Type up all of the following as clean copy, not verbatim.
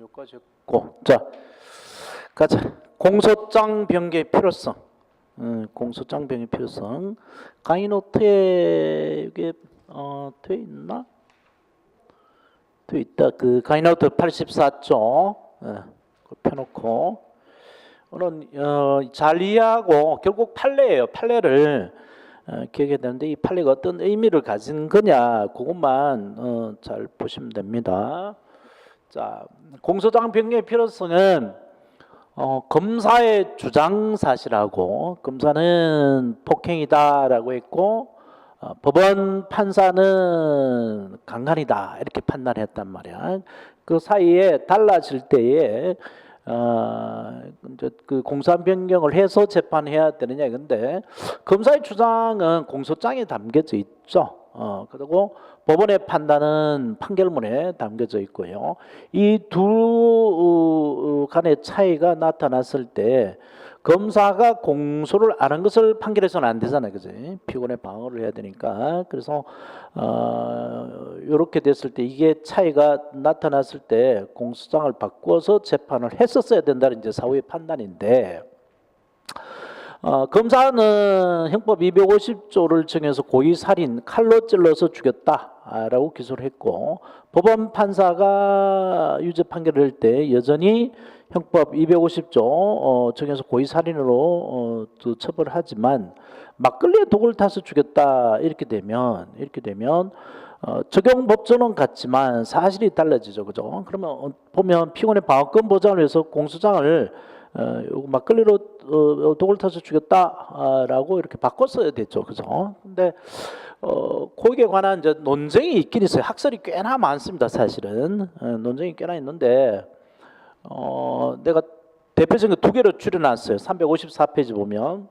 여기까지 했고, 자 가자. 공소장 변경의 필요성. 공소장 변경의 필요성. 강의 노트에 이게 돼 있나? 돼 있다. 그 강의 노트 84쪽 펴놓고 오늘 잘 이해하고 결국 판례예요. 판례를 기억해야 되는데 이 판례가 어떤 의미를 가진 거냐 그것만 잘 보시면 됩니다. 자, 공소장 변경의 필요성은 검사의 주장 사실하고 검사는 폭행이다라고 했고 법원 판사는 강간이다 이렇게 판단했단 말이야. 그 사이에 달라질 때에 이제 그 공소장 변경을 해서 재판해야 되느냐. 근데 검사의 주장은 공소장에 담겨져 있죠. 그리고 법원의 판단은 판결문에 담겨져 있고요. 이 두 간의 차이가 나타났을 때 검사가 공소를 안 한 것을 판결해서는 안 되잖아요, 그지? 피고인의 방어를 해야 되니까. 그래서 이렇게 됐을 때 이게 차이가 나타났을 때 공소장을 바꿔서 재판을 했었어야 된다는 이제 사후의 판단인데. 검사는 형법 250조를 정해서 고의 살인, 칼로 찔러서 죽였다라고 기소를 했고 법원 판사가 유죄 판결을 할 때 여전히 형법 250조 정해서 고의 살인으로 처벌하지만 막걸리에 독을 타서 죽였다 이렇게 되면 적용 법조는 같지만 사실이 달라지죠, 그죠? 그러면 보면 피고인의 방어권 보장을 위해서 공소장을 막걸리로 독을 타서 죽였다라고 이렇게 바꿨어야 됐죠, 그죠? 근데 거기에 관한 이제 논쟁이 있긴 있어요. 학설이 꽤나 많습니다, 사실은. 논쟁이 꽤나 있는데 내가 대표적인 두 개로 줄여놨어요. 354페이지 보면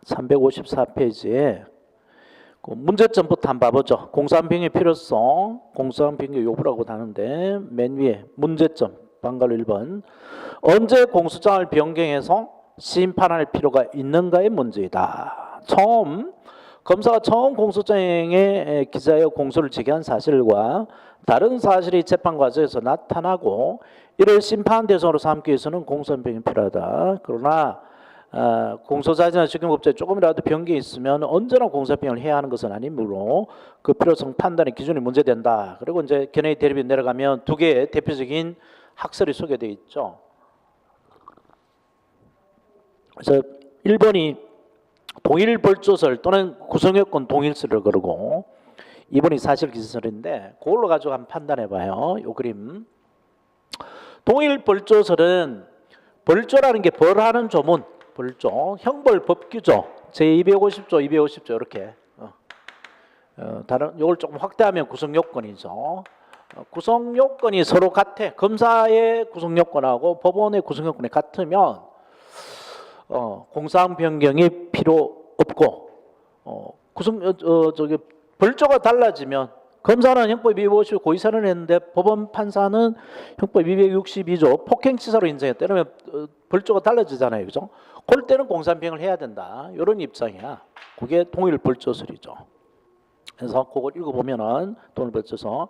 354페이지에 그 문제점부터 한번 봐보죠. 공소장 변경의 필요성, 공소장 변경 요구라고 하는데 맨 위에 문제점 방갈로 1번 언제 공소장을 변경해서 심판할 필요가 있는가의 문제이다. 검사가 처음 공소장에 기재하여 공소를 제기한 사실과 다른 사실이 재판 과정에서 나타나고 이를 심판 대상으로 삼기 위해서는 공소장 변경이 필요하다. 그러나 공소사실이나 적용법조에 조금이라도 변경이 있으면 언제나 공소장 변경을 해야 하는 것은 아니므로 그 필요성 판단의 기준이 문제된다. 그리고 이제 견해의 대립이 내려가면 두 개의 대표적인 학설이 소개되어 있죠. 그래서 1번이 동일벌조설 또는 구성요건 동일설을 그러고 2번이 사실기재설인데 그걸로 가지고 한번 판단해봐요. 요 그림. 동일벌조설은 벌조라는 게 벌하는 조문, 벌조, 형벌법규조, 제250조, 250조 이렇게 다른 요걸 조금 확대하면 구성요건이죠. 구성요건이 서로 같아. 검사의 구성요건하고 법원의 구성요건이 같으면 공소장 변경이 필요 없고 벌조가 달라지면 검사는 형법 250 고의살인을 했는데 법원 판사는 형법 262조 폭행치사로 인정했다. 이러면 벌조가 달라지잖아요, 그죠? 그럴 때는 공소장 변경을 해야 된다. 이런 입장이야. 그게 동일벌조설이죠. 그래서 그걸 읽어보면은 돈을 벌쳐서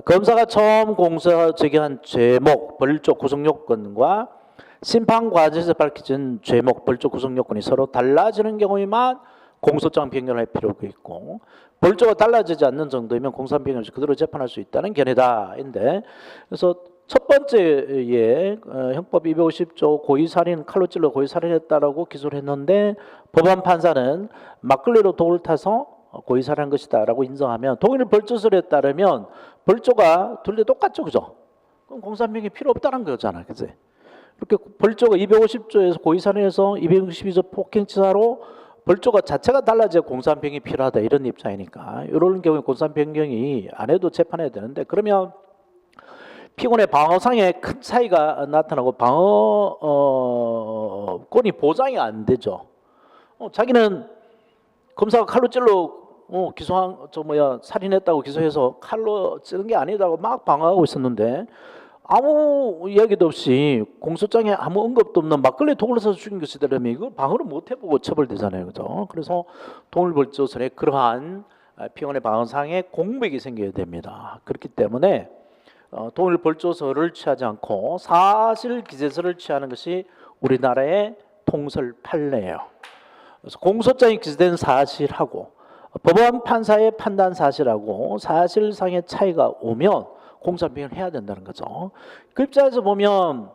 검사가 처음 공소 제기한 죄목, 벌조 구성요건과 심판 과정에서 밝혀진 죄목, 벌조 구성요건이 서로 달라지는 경우에만 공소장 변경을 할 필요가 있고 벌조가 달라지지 않는 정도이면 공소장 변경 없이 그대로 재판할 수 있다는 견해다인데 그래서 첫 번째에 형법 250조 고의살인 칼로 찔러 고의살인했다라고 기소를 했는데 법원 판사는 막걸리로 독을 타서 고의살인한 것이다라고 인정하면 동일 벌조설에 따르면 벌조가 둘 다 똑같죠, 그죠? 그럼 공소장 변경이 필요 없다는 거잖아, 그지? 이렇게 벌조가 250조에서 고의살인해서 262조 폭행치사로 벌조가 자체가 달라져야 공소장 변경이 필요하다 이런 입장이니까 이런 경우에 공소장 변경이 안 해도 재판해야 되는데 그러면 피고인의 방어상에 큰 차이가 나타나고 방어권이 보장이 안 되죠. 자기는 검사가 칼로 찔러 기소한 살인했다고 기소해서 칼로 찌른 게 아니다고 막 방어하고 있었는데 아무 이야기도 없이 공소장에 아무 언급도 없는 막걸리 독을 써서 죽인 것이라면 이거 방어를 못 해보고 처벌되잖아요, 그죠? 그래서 동일벌조설에 그러한 피고인의 방어상에 공백이 생겨야 됩니다. 그렇기 때문에 동일벌조서를 취하지 않고 사실기재서를 취하는 것이 우리나라의 통설 판례예요. 그래서 공소장에 기재된 사실하고 법원 판사의 판단 사실하고 사실상의 차이가 오면 공소장평을 해야 된다는 거죠. 그 입장에서 보면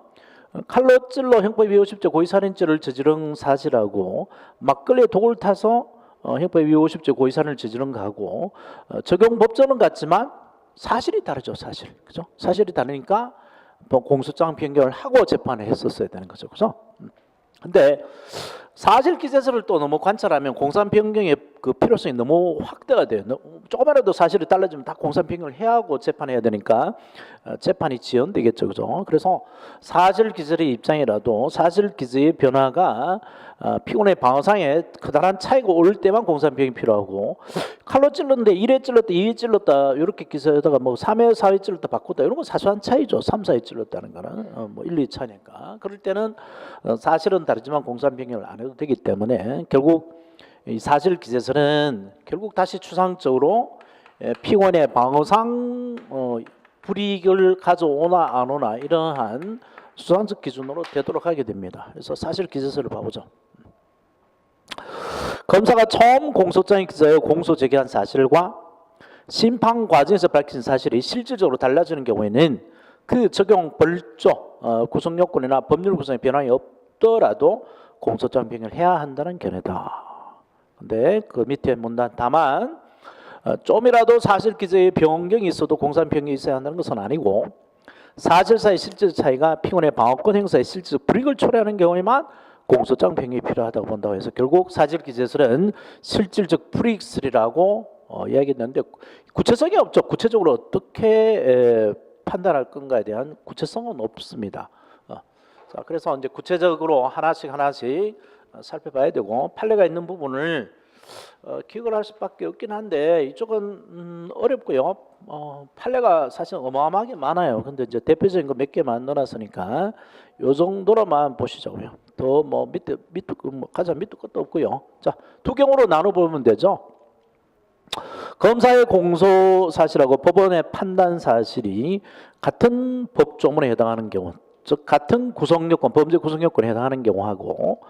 칼로 찔러 형법 250조 고의살인죄를 저지른 사실하고 막걸리에 독을 타서 형법 250조 고의살인을 저지른 거하고 적용 법조는 같지만 사실이 다르죠. 사실. 그죠? 사실이 다르니까 공소장 변경을 하고 재판을 했었어야 되는 거죠. 그죠? 근데 사실 기재서를 또 너무 관찰하면 공소장 변경의 그 필요성이 너무 확대가 돼요. 조금이라도 사실이 달라지면 다 공소장 변경을 해야 하고 재판해야 되니까 재판이 지연되겠죠. 그죠? 그래서 사실 기재의 입장이라도 사실 기재의 변화가 피고인의 방어상에 커다란 차이가 올 때만 공소장 변경이 필요하고 칼로 찔렀는데 1회 찔렀다 2회 찔렀다 이렇게 기사에다가 뭐 3회 4회 찔렀다 바꿨다 이런 건 사소한 차이죠. 3, 4회 찔렀다는 거는 뭐 1, 2 차니까 그럴 때는 사실은 다르지만 공소장 변경을 안 해도 되기 때문에 결국 이 사실 기재서는 결국 다시 추상적으로 피고인의 방어상 불이익을 가져오나 안 오나 이러한 수상적 기준으로 되도록 하게 됩니다. 그래서 사실 기재서를 봐보죠. 검사가 처음 공소장에 기재하여 공소 제기한 사실과 심판 과정에서 밝힌 사실이 실질적으로 달라지는 경우에는 그 적용 벌조 구성 요건이나 법률 구성에 변화가 없더라도 공소장 변경을 해야 한다는 견해다. 근데 그 밑에 문단 다만 좀이라도 사실 기재의 변경이 있어도 공소장 변경이 있어야 한다는 것은 아니고 사실사의 실질적 차이가 피고인의 방어권 행사에 실질적 불이익을 초래하는 경우에만 공소장 변경이 필요하다고 본다고 해서 결국 사실 기재설은 실질적 불이익설이라고 이야기했는데 구체성이 없죠. 구체적으로 어떻게 판단할 건가에 대한 구체성은 없습니다. 자, 그래서 이제 구체적으로 하나씩 살펴봐야 되고 판례가 있는 부분을 기억을 할 수밖에 없긴 한데 이쪽은 어렵고요. 판례가 사실 어마어마하게 많아요. 근데 이제 대표적인 거 몇 개만 넣어놨으니까 요 정도로만 보시자고요. 더 뭐 밑에 뭐 가장 밑도 끝도 없고요. 자, 두 경우로 나눠 보면 되죠. 검사의 공소 사실하고 법원의 판단 사실이 같은 법조문에 해당하는 경우, 즉 같은 구성요건, 범죄 구성요건에 해당하는 경우하고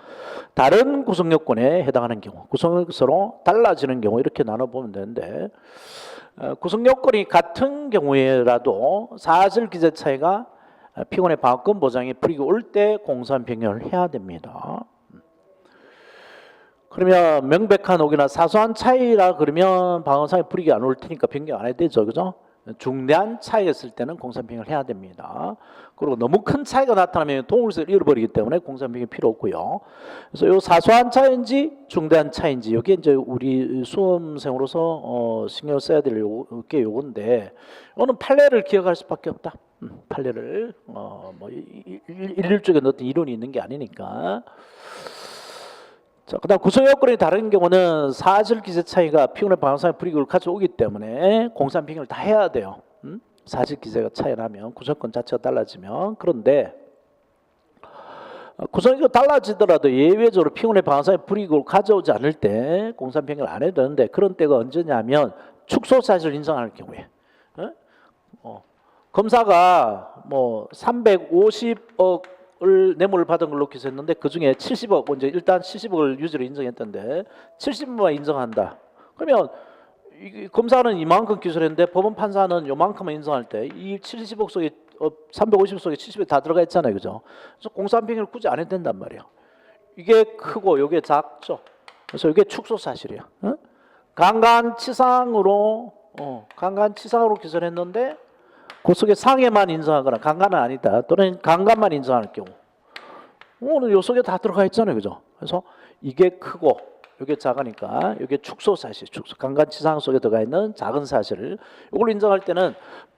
다른 구성요건에 해당하는 경우, 구성요건으로 달라지는 경우 이렇게 나눠보면 되는데 구성요건이 같은 경우에라도 사실 기재 차이가 피고인의 방어권 보장에 불이익이 올 때 공소한 변경을 해야 됩니다. 그러면 명백한 오기나 사소한 차이라 그러면 방어상에 불이익이 안 올 테니까 변경 안 해도 되죠. 그죠? 중대한 차이였을 때는 공소한 변경을 해야 됩니다. 그리고 너무 큰 차이가 나타나면 동물세를 잃어버리기 때문에 공소한 변경이 필요 없고요. 그래서 요 사소한 차이인지 중대한 차이인지 이게 이제 우리 수험생으로서 신경 써야 될 게 요건데 이거는 판례를 기억할 수밖에 없다. 판례를 뭐 일률적인 어떤 이론이 있는 게 아니니까. 자, 그다음 구성요건이 다른 경우는 사실 기재 차이가 피고인의 방어상의 불이익을 가져오기 때문에 공소한 변경을 다 해야 돼요. 사실 기재가 차이 나면 구성요건 자체가 달라지면. 그런데 구성요건이 달라지더라도 예외적으로 피고인의 방어상의 불이익을 가져오지 않을 때 공소한 변경을 안 해도 되는데 그런 때가 언제냐면 축소 사실을 인정하는 경우에. 검사가 뭐 350억을 뇌물을 받은 걸로 기소했는데 그 중에 70억 먼저 일단 70억을 유죄로 인정했던데 70억만 인정한다. 그러면 검사는 이만큼 기소했는데 법원 판사는 요만큼만 인정할 때 이 70억 속에 350억 속에 70억 다 들어가 있잖아요, 그죠? 그래서 공소한 변경을 굳이 안 해도 된단 말이에요. 이게 크고 이게 작죠. 그래서 이게 축소 사실이야. 강간치상으로 기소를 했는데 그 속에 상해만 인정하거나 강간은 아니다. 또는 강간만 인정할 경우. 오늘 요 속에 다 들어가 있잖아요. 그죠? 그래서 이게 크고 이게 작으니까 이게 축소 사실, 강간치상 속에 들어가 있는 작은 사실을 이걸 인정할 때는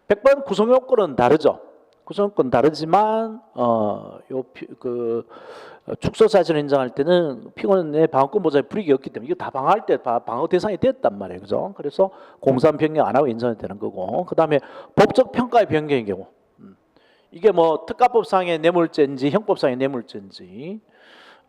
100번 구성요건은 다르죠. 구성요건 다르지만 축소 사실을 인정할 때는 피고인의 방어권 보장에 불이익이 없기 때문에 이거 다 방어할 때 방어 대상이 됐단 말이에요. 그죠? 그래서 공소한 변경 안 하고 인정이 되는 거고 그다음에 법적 평가의 변경의 경우 이게 뭐 특가법상의 뇌물죄인지 형법상의 뇌물죄인지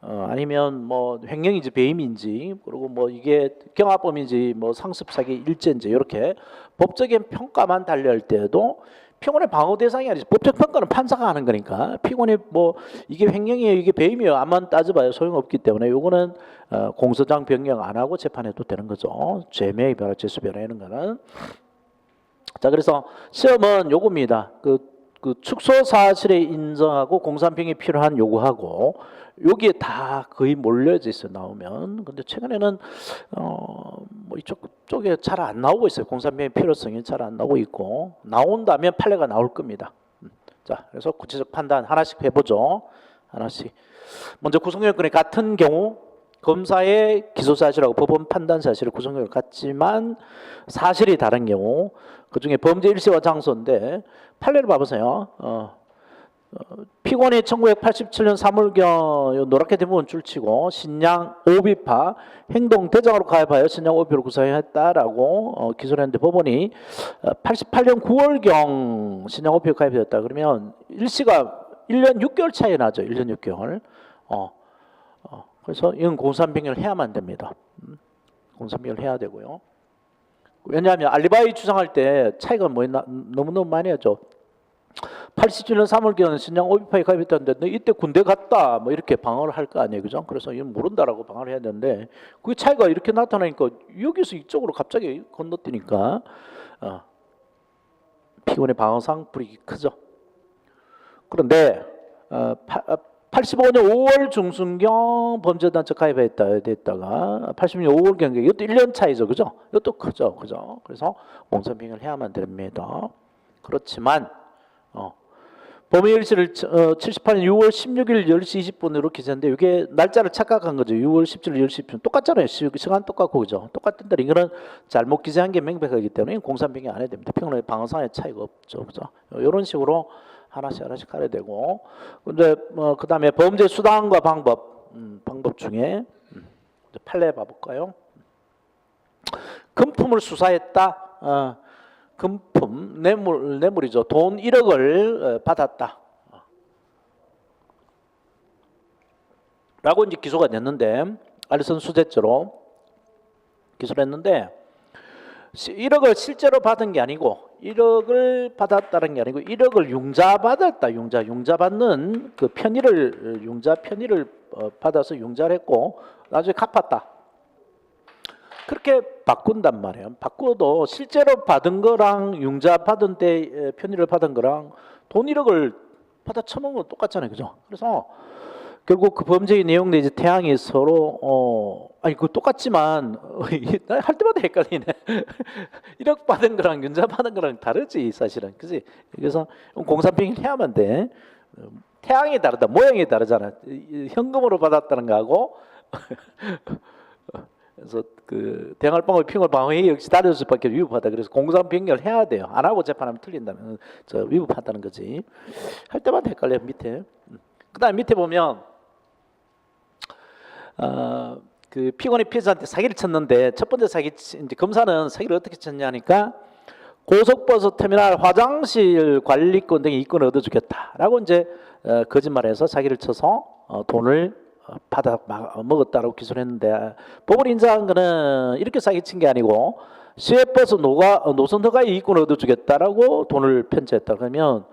아니면 뭐 횡령인지 배임인지 그리고 뭐 이게 경합범인지 뭐 상습사기 일죄인지 이렇게 법적인 평가만 달리할 때에도 피고인의 방어 대상이 아니지. 법적 평가는 판사가 하는 거니까 피고인이 뭐 이게 횡령이에요, 이게 배임이에요, 암만 따져봐야 소용없기 때문에 요거는 공소장 변경 안 하고 재판해도 되는 거죠. 죄명의 변화, 재수 변화 이런 거는. 자, 그래서 시험은 요겁니다. 그 축소 사실에 인정하고 공산병이 필요한 요구하고 여기에 다 거의 몰려져 있어요, 나오면. 근데 최근에는 뭐 이쪽에 잘 안 나오고 있어요. 공산병의 필요성이 잘 안 나오고 있고, 나온다면 판례가 나올 겁니다. 자, 그래서 구체적 판단 하나씩 해보죠. 하나씩. 먼저 구성요건이 같은 경우 검사의 기소 사실하고 법원 판단 사실의 구성요건이 같지만 사실이 다른 경우, 그중에 범죄 일시와 장소인데 판례를 봐보세요. 피고인이 1987년 3월경 노랗게 된 부분 줄치고 신양 오비파 행동 대장으로 가입하여 신양 오비파를 구성했다라고 기소를 했는데 법원이 88년 9월경 신양 오비파에 가입했다. 그러면 일시가 1년 6개월 차이 나죠. 1년 6개월. 그래서 이건 공산병을 해야만 됩니다. 공산병을 해야 되고요. 왜냐하면 알리바이 주장할 때 차이가 너무너무 많이 하죠. 87년 3월경 신양 오비파에 가입했다는데 너 이때 군대 갔다 뭐 이렇게 방어를 할 거 아니에요, 그죠? 그래서 이건 모른다라고 방어를 해야 되는데 그 차이가 이렇게 나타나니까 여기서 이쪽으로 갑자기 건너뛰니까 피고인의 방어상 불이익이 크죠. 그런데 85년 5월 중순경 범죄단체 가입했다가 86년 5월경 이것도 1년 차이죠, 그죠? 이것도 크죠, 그죠? 그래서 공산병을 해야만 됩니다. 그렇지만 범위일시를 78년 6월 16일 10시 20분으로 기재했는데 이게 날짜를 착각한 거죠. 6월 17일 10시 20분 똑같잖아요. 시간 똑같고, 그죠? 똑같은데 이거는 잘못 기재한 게 명백하기 때문에 공산병이 안 해야 됩니다. 피고인의 방어상의 차이가 없죠, 그죠? 이런 식으로 하나씩 가야 되고, 근데 그다음에 범죄 수단과 방법 중에 판례 봐볼까요? 금품을 수사했다. 금품, 뇌물이죠. 돈 1억을 받았다 라고 이제 기소가 됐는데, 알선 수재죄로 기소를 했는데 1억을 실제로 받은 게 아니고 1억을 받았다는 게 아니고 1억을 융자받았다. 융자받는 그 융자 편의를 받아서 융자를 했고 나중에 갚았다. 그렇게 바꾼단 말이에요. 바꿔도 실제로 받은 거랑 융자 받은 때 편의를 받은 거랑 돈 1억을 받아 처먹은 건 똑같잖아요, 그죠? 그래서 결국 그 범죄의 내용 내지 태양이 서로 아니 그 똑같지만 할 때마다 헷갈리네. 1억 받은 거랑 융자 받은 거랑 다르지 사실은, 그지? 그래서 공산병을 해야만 돼. 태양이 다르다, 모양이 다르잖아. 현금으로 받았다는 거하고 그래서 그 대항할 피고인 방어행위 역시 다를 수밖에 위법하다. 그래서 공산병을 해야 돼요. 안 하고 재판하면 틀린다면 위법하다는 거지. 할 때마다 헷갈려 밑에. 그다음 밑에 보면 그 피고인이 피해자한테 사기를 쳤는데 첫 번째 사기 이제 검사는 사기를 어떻게 쳤냐니까 고속버스 터미널 화장실 관리권 등의 이권을 얻어주겠다라고 이제 거짓말해서 사기를 쳐서 돈을 받아 먹었다라고 기소를 했는데 법원 인정한 거는 이렇게 사기친 게 아니고 시외버스 노선 허가의 이권을 얻어주겠다라고 돈을 편취했다. 그러면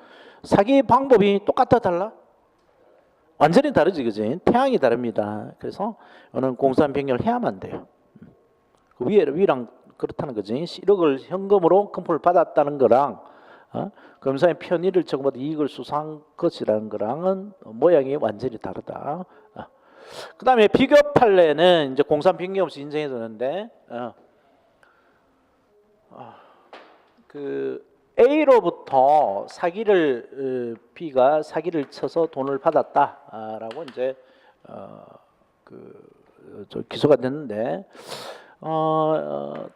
사기 방법이 똑같아 달라? 완전히 다르지, 그지? 태양이 다릅니다. 그래서 이거는 공산병을 해야만 돼요. 그 위랑 그렇다는 거지. 1억을 현금으로 금품을 받았다는 거랑 검사의 편의를 적어도 이익을 수사한 것이라는 거랑은 모양이 완전히 다르다. 그 다음에 비교 판례는 이제 공산병이 없이 인정해 주는데 그 A로부터 B가 사기를 쳐서 돈을 받았다라고 이제 기소가 됐는데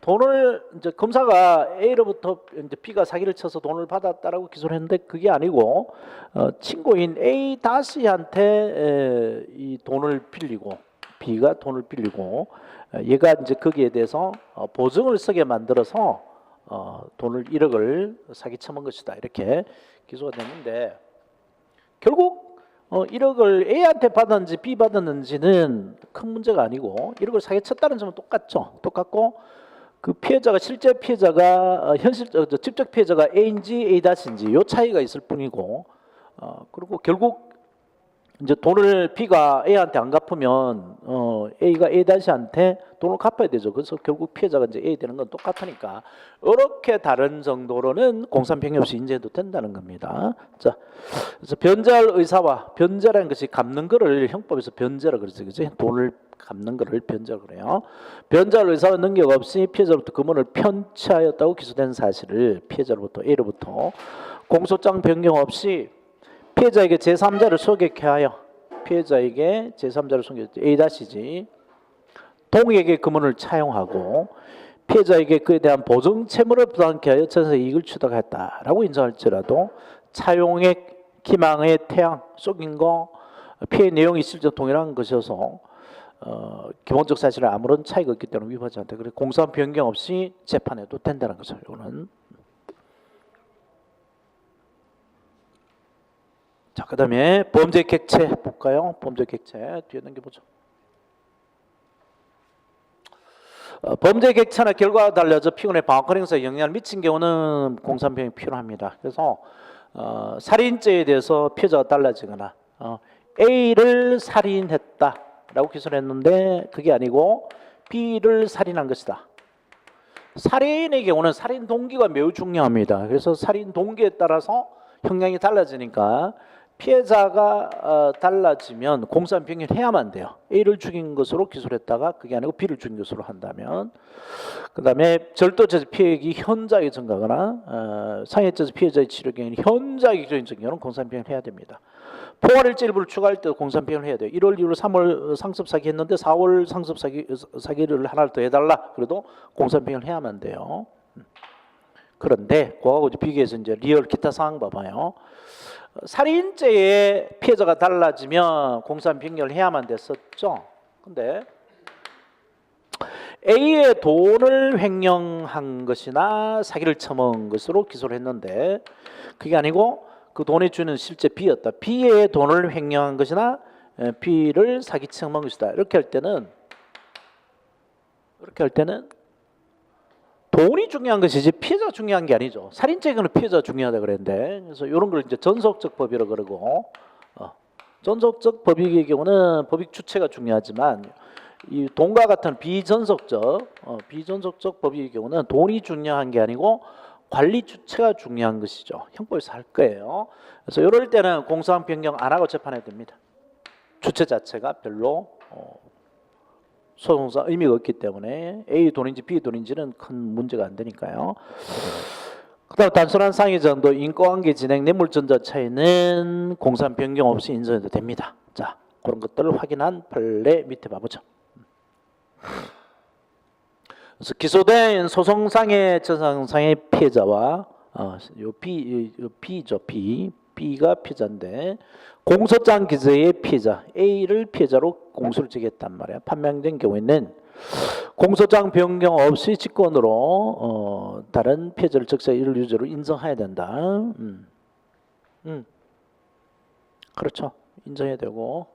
돈을 이제 검사가 A로부터 이제 B가 사기를 쳐서 돈을 받았다라고 기소를 했는데 그게 아니고 친구인 A-한테 이 돈을 빌리고 B가 돈을 빌리고 얘가 이제 거기에 대해서 보증을 서게 만들어서 돈을 1억을 사기 쳐먹은 것이다 이렇게 기소가 됐는데 결국 1억을 A한테 받았는지 B 받았는지는 큰 문제가 아니고 1억을 사기 쳤다는 점은 똑같죠. 똑같고 그 피해자가 실제 피해자가 직접 피해자가 A인지 A-인지 요 차이가 있을 뿐이고 그리고 결국 이제 돈을 B가 A한테 안 갚으면 A가 A-한테 돈을 갚아야 되죠. 그래서 결국 피해자가 이제 A 되는 건 똑같으니까 이렇게 다른 정도로는 공산평형 없이 인정해도 된다는 겁니다. 자, 그래서 변제할 의사와 변제라는 것이 갚는 거를 형법에서 변제라 그러죠, 그지? 돈을 갚는 거를 변제라 그래요. 변제할 의사와 능력 없이 피해자로부터 금원을 편취하였다고 기소된 사실을 피해자로부터 A로부터 공소장 변경 없이 피해자에게 제3자를 소개케 하여 피해자에게 제3자를 소개해 A-지 동의에게 금원을 차용하고 피해자에게 그에 대한 보증 채무를 부담케 하여 전세 이익을 취득했다라고 인정할지라도 차용액 기망의 태양 속인 거 피해 내용이 실제 동일한 것이어서 기본적 사실은 아무런 차이가 없기 때문에 위반하지 않다. 그래서 공소한 변경 없이 재판해도 된다는 거죠. 이거는. 자, 그 다음에 범죄 객체 볼까요? 범죄 객체 뒤에 넘겨보죠. 범죄 객체나 결과가 달라져 피고인의 방어권 행사에 영향을 미친 경우는 공산평형이 필요합니다. 그래서 살인죄에 대해서 피해자가 달라지거나 A를 살인했다라고 기소를 했는데 그게 아니고 B를 살인한 것이다. 살인의 경우는 살인 동기가 매우 중요합니다. 그래서 살인 동기에 따라서 형량이 달라지니까 피해자가 달라지면 공산평형을 해야만 돼요. A를 죽인 것으로 기소를 했다가 그게 아니고 B를 죽인 것으로 한다면, 그 다음에 절도죄에서 피해액이 현저하게 증가하거나 상해죄에서 피해자의 치료 경위는 현저하게 기소인 경우는 공산평형을 해야 됩니다. 포괄일죄 일부를 추가할 때도 공산평형을 해야 돼요. 1월 이후로 3월 상습사기 했는데 4월 상습사기를 하나를 더 해달라 그래도 공산평형을 해야만 돼요. 그런데 그거하고 비교해서 이제 리얼 기타 상황 봐봐요. 살인죄의 피해자가 달라지면 공산평형을 해야만 됐었죠. 근데 A의 돈을 횡령한 것이나 사기를 처먹은 것으로 기소를 했는데 그게 아니고 그 돈의 주인은 실제 B였다. B의 돈을 횡령한 것이나 B를 사기 처먹은 것이다. 이렇게 할 때는 돈이 중요한 것이지 피해자가 중요한 게 아니죠. 살인죄는 피해자가 중요하다 그랬는데, 그래서 이런 걸 이제 전속적 법이라 그러고, 전속적 법익의 경우는 법익 주체가 중요하지만 이 돈과 같은 비전속적 법익의 경우는 돈이 중요한 게 아니고 관리 주체가 중요한 것이죠. 형법에서 할 거예요. 그래서 이럴 때는 공소한 변경 안 하고 재판해야 됩니다. 주체 자체가 별로 소송상 의미가 없기 때문에 A 돈인지 B 돈인지는 큰 문제가 안 되니까요. 그다음 단순한 상해 정도 인과관계 진행 뇌물전자 차이는 공산 변경 없이 인정해도 됩니다. 자, 그런 것들을 확인한 판례 밑에 봐보죠. 그래서 기소된 소송상해 전상상해 피해자와 B죠. B가 피해자인데 공소장 기재의 피해자 A를 피해자로 공소를 제기했단 말이야. 판명된 경우에는 공소장 변경 없이 직권으로 다른 피해자를 적시자 이를 유죄로 인정해야 된다. 그렇죠. 인정해야 되고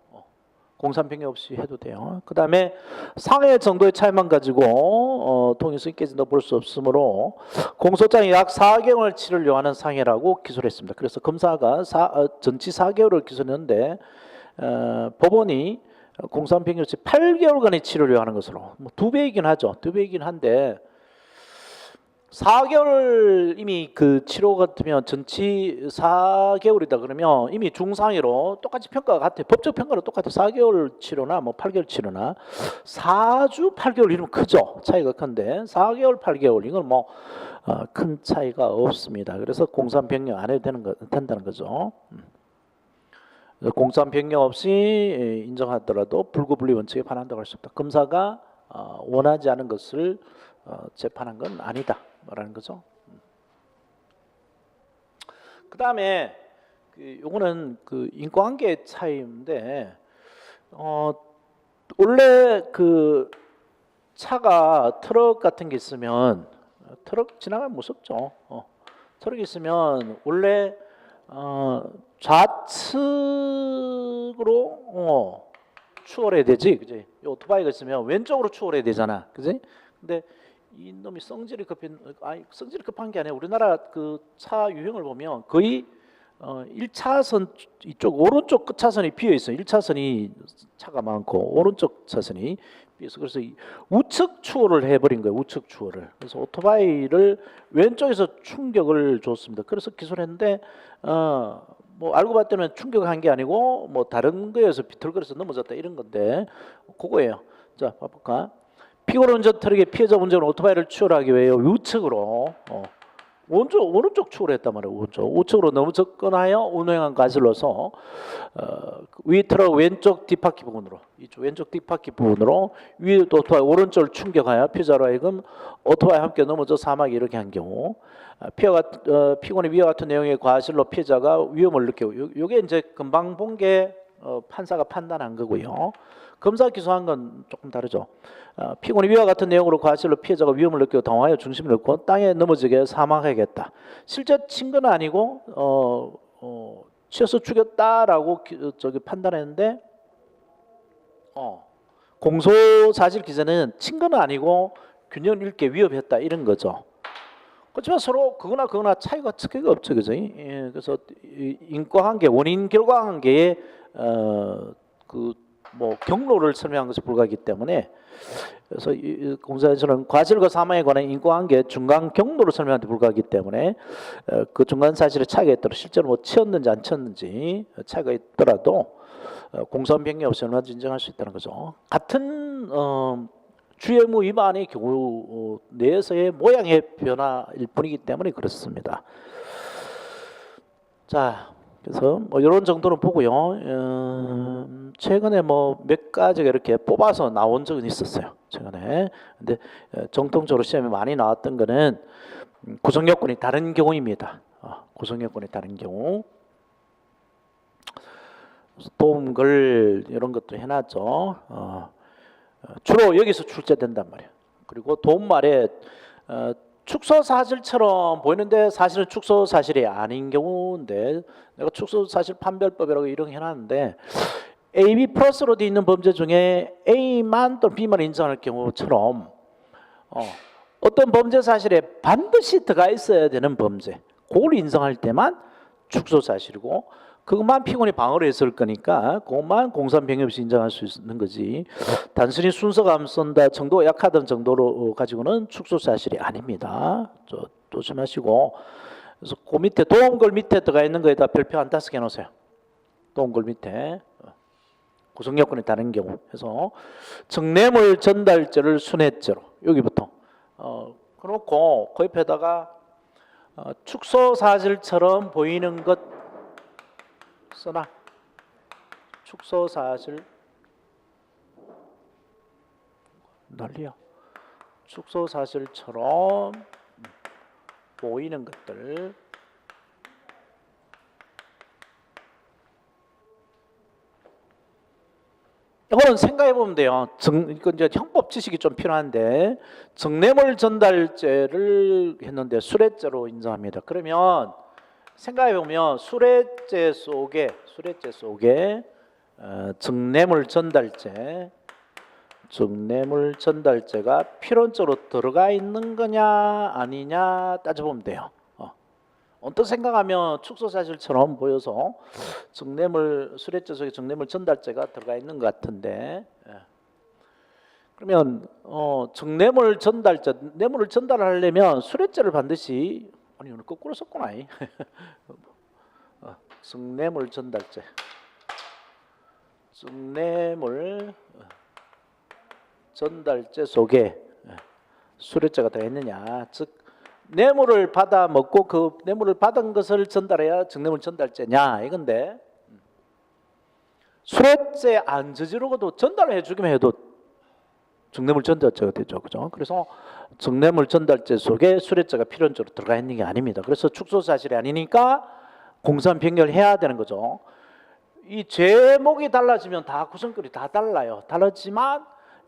공산 변경 없이 해도 돼요. 그 다음에 상해 정도의 차이만 가지고 통일성이 깨진다고 볼 수 없으므로 공소장이 약 4개월 치료를 요하는 상해라고 기소를 했습니다. 그래서 검사가 전치 4개월을 기소했는데 법원이 공산 변경 없이 8개월간의 치료를 요하는 것으로 뭐 2배이긴 하죠. 2배이긴 한데 4개월 이미 그 치료 같으면 전치 4개월이다 그러면 이미 중상해로 똑같이 평가가 같아요. 법적 평가로 똑같아요. 4개월 치료나 뭐 8개월 치료나 4주 8개월 이러면 크죠. 차이가 큰데 4개월 8개월 이건 뭐 큰 차이가 없습니다. 그래서 공산 변경 안 해도 된다는 거죠. 공산 변경 없이 인정하더라도 불구분리 원칙에 반한다고 할 수 없다. 검사가 원하지 않은 것을 재판한 건 아니다 라는 거죠. 그 다음에 요거는 그 인과관계 차이인데 원래 그 차가 트럭 같은 게 있으면 트럭 지나가면 무섭죠. 트럭이 있으면 원래 좌측으로 추월해야 되지, 그지? 오토바이가 있으면 왼쪽으로 추월해야 되잖아, 그지? 근데 이놈이 성질이 급한 아니 성질이 급한 게 아니라 우리나라 그 차 유형을 보면 거의 1차선 이쪽 오른쪽 끝 차선이 비어 있어요. 1차선이 차가 많고 오른쪽 차선이 비어 있어. 그래서 우측 추월을 해버린 거예요. 우측 추월을. 그래서 오토바이를 왼쪽에서 충격을 줬습니다. 그래서 기술했는데 뭐 알고 봤더니 충격한 게 아니고 뭐 다른 거에서 비틀거려서 넘어졌다 이런 건데 그거예요. 자, 봐볼까? 피고로 운전 트럭의 피해자 운전 오토바이를 추월하기 위해 우측으로 오른쪽 추월했단 말이에요. 우측으로 너무 접근하여 운행한 과실로서 위 트럭 왼쪽 뒷바퀴 부분으로 이쪽 왼쪽 뒷바퀴 부분으로 위 오토바이 오른쪽을 충격하여 피해자로 하여금 오토바이 함께 넘어져 사망이 이렇게 한 경우 피고는 위와 같은 내용의 과실로 피해자가 위험을 느끼고 요게 이제 금방 본 게 판사가 판단한 거고요. 검사 기소한 건 조금 다르죠. 피고는 위와 같은 내용으로 과실로 피해자가 위험을 느끼고 당황하여 중심을 잃고 땅에 넘어지게 사망하겠다. 실제 친 건 아니고 치어서 죽였다라고 저기 판단했는데 공소 사실 기재는 친 건 아니고 균형 잃게 위협했다 이런 거죠. 그렇지만 서로 그거나 차이가 크게 없죠, 그죠? 예, 그래서 인과관계, 원인 결과관계에 뭐 경로를 설명한 것에 불과하기 때문에 그래서 공사에서는 과실과 사망에 관한 인과관계 중간 경로를 설명하는 데 불과하기 때문에 그 중간 사실의 차이가 있더라도 실제로 뭐 치었는지 안 치었는지 차이가 있더라도 공소한 변경 없이 얼마든지 인정할 수 있다는 거죠. 같은 주의의무 위반의 경우 내에서의 모양의 변화일 뿐이기 때문에 그렇습니다. 자, 그래서 뭐 이런 정도는 보고요. 최근에 뭐 몇 가지가 이렇게 뽑아서 나온 적은 있었어요. 최근에. 근데 정통적으로 시험에 많이 나왔던 거는 구성 요건이 다른 경우입니다. 구성 요건이 다른 경우. 도움글 이런 것도 해놨죠. 주로 여기서 출제된단 말이에요. 그리고 도움말에 축소 사실처럼 보이는데 사실은 축소 사실이 아닌 경우인데 내가 축소 사실 판별법이라고 이런 게 해놨는데 A, B 플러스로 되어 있는 범죄 중에 A만 또는 B만 인정할 경우처럼 어떤 범죄 사실에 반드시 들어가 있어야 되는 범죄 그걸 인정할 때만 축소 사실이고 그것만 피고인이 방어를 했을 거니까 그것만 공소한 변경 없이 인정할 수 있는 거지 단순히 순서가 앞선다 정도가 약하던 정도로 가지고는 축소 사실이 아닙니다. 조심하시고 그래서 그 밑에 도움글 밑에 들어가 있는 거에다 별표 한 5개 놓으세요. 도움글 밑에 구성 요건이 다른 경우 해서 정뇌물 전달죄를 순회죄로 여기부터 그렇고 그 옆에다가 축소 사실처럼 보이는 것 써놔. 축소 사실 난리야. 축소 사실처럼 보이는 것들 이거는 생각해 보면 돼요. 이건 이제 형법 지식이 좀 필요한데 정뇌물 전달죄를 했는데 수뢰죄로 인정합니다. 그러면 생각해 보면 수뢰죄 속에 정뇌물 전달죄가 필연적으로 들어가 있는 거냐 아니냐 따져보면 돼요. 언뜻 생각하면 축소 사실처럼 보여서 수뢰죄 속에 정뇌물 전달죄가 들어가 있는 것 같은데 그러면 정뇌물 전달죄 뇌물을 전달하려면 수뢰죄를 반드시 아니 오늘 거꾸로 썼구나. 정뇌물 전달죄 속에 수뢰죄가 들어있느냐 즉 뇌물을 받아 먹고 그 뇌물을 받은 것을 전달해야 정뇌물 전달죄냐 이건데 수뢰죄 안 저지르고도 전달해 주기만 해도 정뇌물 전달죄가 되죠. 그죠? 그래서 정뇌물 전달죄 속에 수뢰죄가 필연적으로 들어가 있는 게 아닙니다. 그래서 축소 사실이 아니니까 공소한 변경해야 되는 거죠. 이 제목이 달라지면 다 구성글이 다 달라요. 다르지만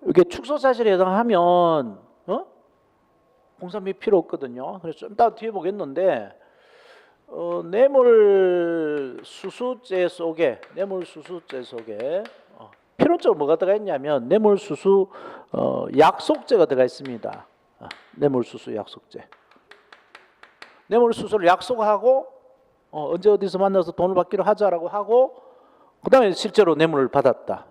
이게 축소 사실에 해당하면 공소한 변경 필요 없거든요. 그래서 좀 이따 뒤에 보겠는데 뇌물 수수죄 속에 필연적으로 뭐가 들어가 있냐면 뇌물수수 약속죄가 들어가 있습니다. 뇌물수수 약속죄. 뇌물수수를 약속하고 언제 어디서 만나서 돈을 받기로 하자라고 하고 그다음에 실제로 뇌물을 받았다.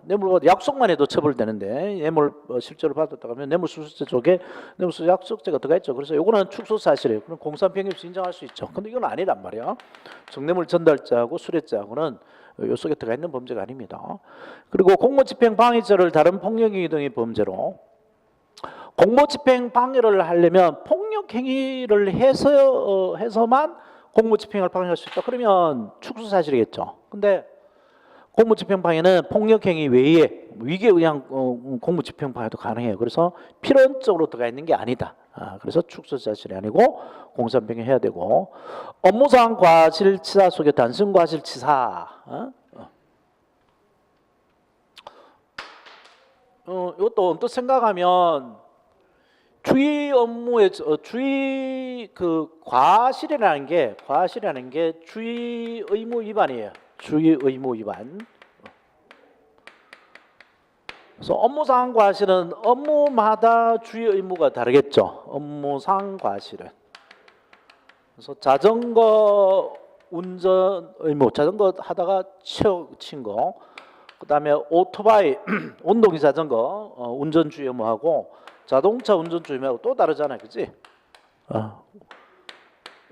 약속만 해도 처벌되는데 뇌물 실제로 받았다 하면 뇌물수수죄 쪽에 뇌물수수 약속죄가 들어가 있죠. 그래서 이거는 축소사실이에요. 그럼 공산병입수 인정할 수 있죠. 근데 이건 아니란 말이야. 정뇌물 전달죄하고 수뢰죄하고는 요 속에 들어가 있는 범죄가 아닙니다. 그리고 공무집행 방해죄를 다른 폭력행위 등의 범죄로 공무집행 방해를 하려면 폭력행위를 해서만 공무집행을 방해할 수 있다. 그러면 축소사실이겠죠. 근데 공무집행 방해는 폭력행위 외에 위기에 의한 공무집행 방해도 가능해요. 그래서 필연적으로 들어가 있는 게 아니다. 그래서 축소사실이 아니고 공산병에 해야 되고 업무상 과실치사 속에 단순 과실치사 이것도 언뜻 생각하면 주의 업무의 주의 과실이라는 게 주의 의무 위반이에요. 주의 의무 위반. 그래서 업무상 과실은 업무마다 주의 의무가 다르겠죠. 업무상 과실은. 그래서 자전거 운전 의무, 자전거 하다가 친 거. 그다음에 오토바이 운동기 자전거 운전 주의 의무하고 자동차 운전 주의 의무하고 또 다르잖아요, 그렇지?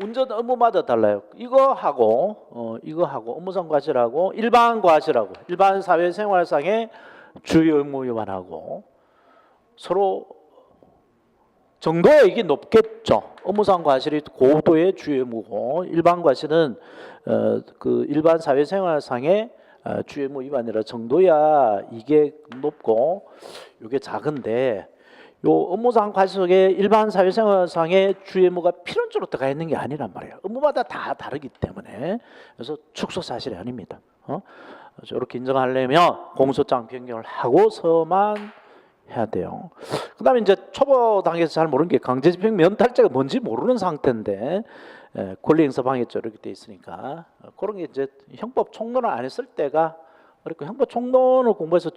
운전 의무마다 달라요. 이거하고 업무상 과실하고 일반 과실하고 일반 사회생활상의 주의 의무 위반하고 서로 정도의 이게 높겠죠. 업무상 과실이 고도의 주의 의무고 일반 과실은 그 일반 사회생활상의 주의 의무 위반이라 정도야 이게 높고 이게 작은데 요 업무상 과실 속에 일반 사회생활상의 주의 의무가 필연적으로 들어가 있는 게 아니란 말이에요. 업무마다 다 다르기 때문에 그래서 축소 사실이 아닙니다. 이렇게 인정하려면 공소장 변경을 하고서만 해야 돼요. 그다음에 이제 초보 단계에서 잘 모르는 게 강제집행 면탈죄가 뭔지 모르는 상태인데 권리행사 방해죄 이렇게 돼 있으니까 그런 게 이제 형법 총론을 안 했을 때가 그리고 형법 총론을 공부해서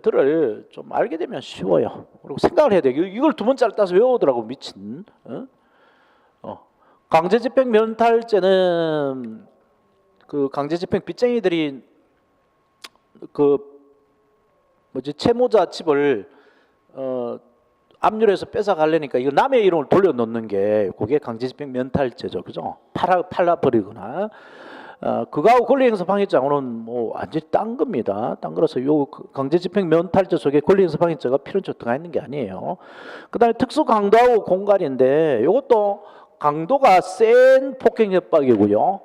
들을 좀 알게 되면 쉬워요. 그리고 생각을 해야 돼요. 이걸 두 번째를 따서 외우더라고 미친. 강제집행 면탈죄는 그 강제집행 빚쟁이들이 채무자 집을 압류해서 뺏어 가려니까 이거 남의 이름을 돌려놓는 게 그게 강제집행 면탈죄죠, 그죠? 팔아 버리거나. 그거하고 권리행사 방해죄하고는 뭐 완전히 딴 겁니다. 딴 거라서 요 강제집행 면탈죄 속에 권리행사 방해죄가 필연적으로 들어가 있는 게 아니에요. 그다음에 특수 강도하고 공갈인데 이것도 강도가 센 폭행 협박이고요.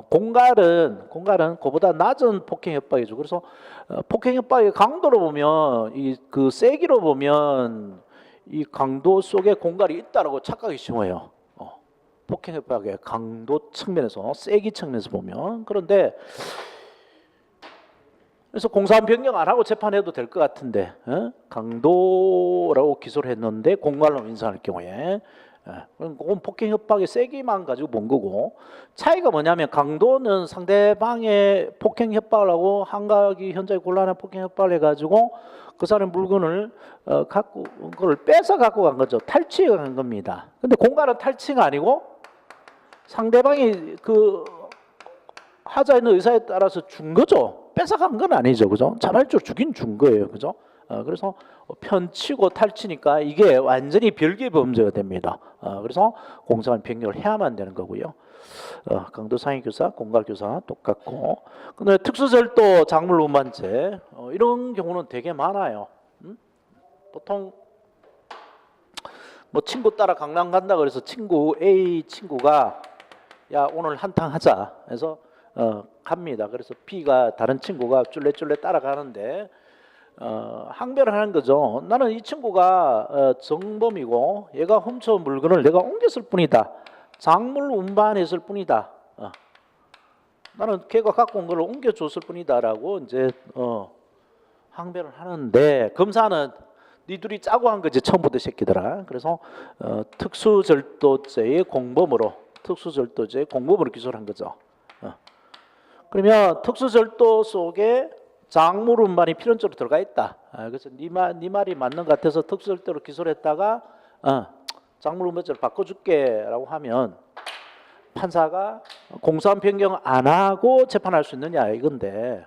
공갈은 그보다 낮은 폭행 협박이죠. 그래서 폭행 협박의 강도로 보면 그 세기로 보면 이 강도 속에 공갈이 있다라고 착각이 쉬워요. 폭행 협박의 강도 측면에서 세기 측면에서 보면 그런데 그래서 공산 변경 안 하고 재판해도 될 것 같은데 강도라고 기소를 했는데 공갈로 인정할 경우에 그건 폭행 협박의 세기만 가지고 본 거고 차이가 뭐냐면 강도는 상대방의 폭행 협박을 하고 한각이 현저히 곤란한 폭행 협박을 해가지고 그 사람 물건을 갖고 그걸 뺏어 갖고 간 거죠. 탈취해 간 겁니다. 근데 공갈은 탈취가 아니고 상대방이 그 하자 있는 의사에 따라서 준 거죠. 뺏어간 건 아니죠, 그죠? 자발적으로 주긴 준 거예요, 그죠? 그래서 편치고 탈취니까 이게 완전히 별개의 범죄가 됩니다. 그래서 공소한 변경을 해야만 되는 거고요. 강도 상해교사, 공갈교사 똑같고, 근데 특수절도 작물 운반죄 이런 경우는 되게 많아요. 보통 뭐 친구 따라 강남 간다 그래서 A 친구가 야 오늘 한탕 하자 해서 갑니다. 그래서 B가 다른 친구가 쫄래쫄래 따라가는데 항변을 하는 거죠. 나는 이 친구가 정범이고 얘가 훔쳐온 물건을 내가 옮겼을 뿐이다. 작물 운반했을 뿐이다. 나는 걔가 갖고 온 걸 옮겨줬을 뿐이다라고 이제 항변을 하는데 검사는 니 둘이 짜고 한 거지 처음부터 새끼들아. 그래서 특수절도죄의 공범으로 기소를 한 거죠. 그러면 특수절도 속에 작물 운반이 필연적으로 들어가 있다. 그래서 네 말이 맞는 것 같아서 특수절도로 기소를 했다가 작물 운반죄를 바꿔줄게라고 하면 판사가 공소한 변경 안 하고 재판할 수 있느냐 이건데,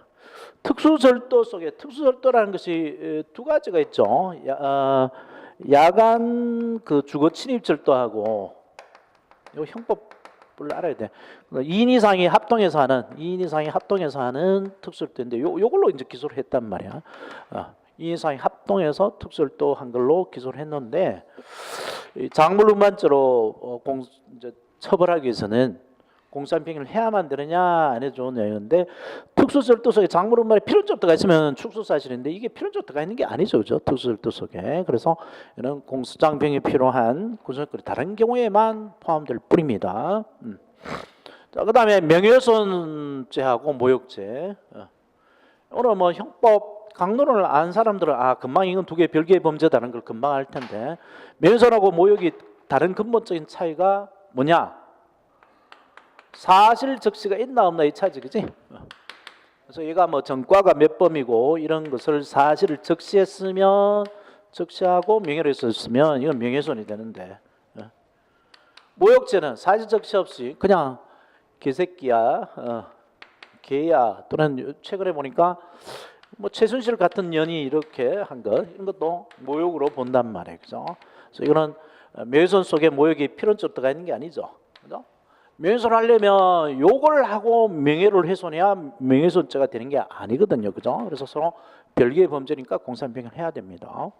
특수절도 속에 특수절도라는 것이 두 가지가 있죠. 야간 그 주거 침입 절도하고, 이 형법을 알아야 돼. 2인 이상이 합동해서 하는 특수절도인데 요걸로 이제 기소를 했단 말이야. 2인 이상이 합동해서 특수절도 한 걸로 기소를 했는데, 작물 운반죄로 이제 처벌하기 위해서는 공소한평을 해야만 되느냐 안 해도 되는데, 특수절도 속에 작물 운반에 필연적도가 있으면 축소사실인데 이게 필연적도가 있는 게 아니죠, 그죠? 특수절도 속에. 그래서 이런 공소장평이 필요한 구성거리 다른 경우에만 포함될 뿐입니다. 자, 그다음에 명예훼손죄하고 모욕죄. 오늘 뭐 형법 강론을 아는 사람들은 금방 이건 두 개 별개의 범죄다는 걸 금방 알 텐데, 명예훼손하고 모욕이 다른 근본적인 차이가 뭐냐? 사실 적시가 있나 없나 이 차이지, 그지? 그래서 얘가 뭐 전과가 몇 범이고 이런 것을 사실을 적시하고 명예를 했었으면 이건 명예훼손이 되는데, 모욕죄는 사실 적시 없이 그냥 개새끼야, 개야, 또는 최근에 보니까 뭐 최순실 같은 년이 이렇게 한 것, 이런 것도 모욕으로 본단 말이에요, 그죠? 그래서 이거는 명예훼손 속에 모욕이 필연적도가 있는 게 아니죠, 그죠? 명예훼손 하려면 욕을 하고 명예를 훼손해야 명예훼손죄가 되는 게 아니거든요, 그죠? 그래서 서로 별개의 범죄니까 공소한평을 해야 됩니다.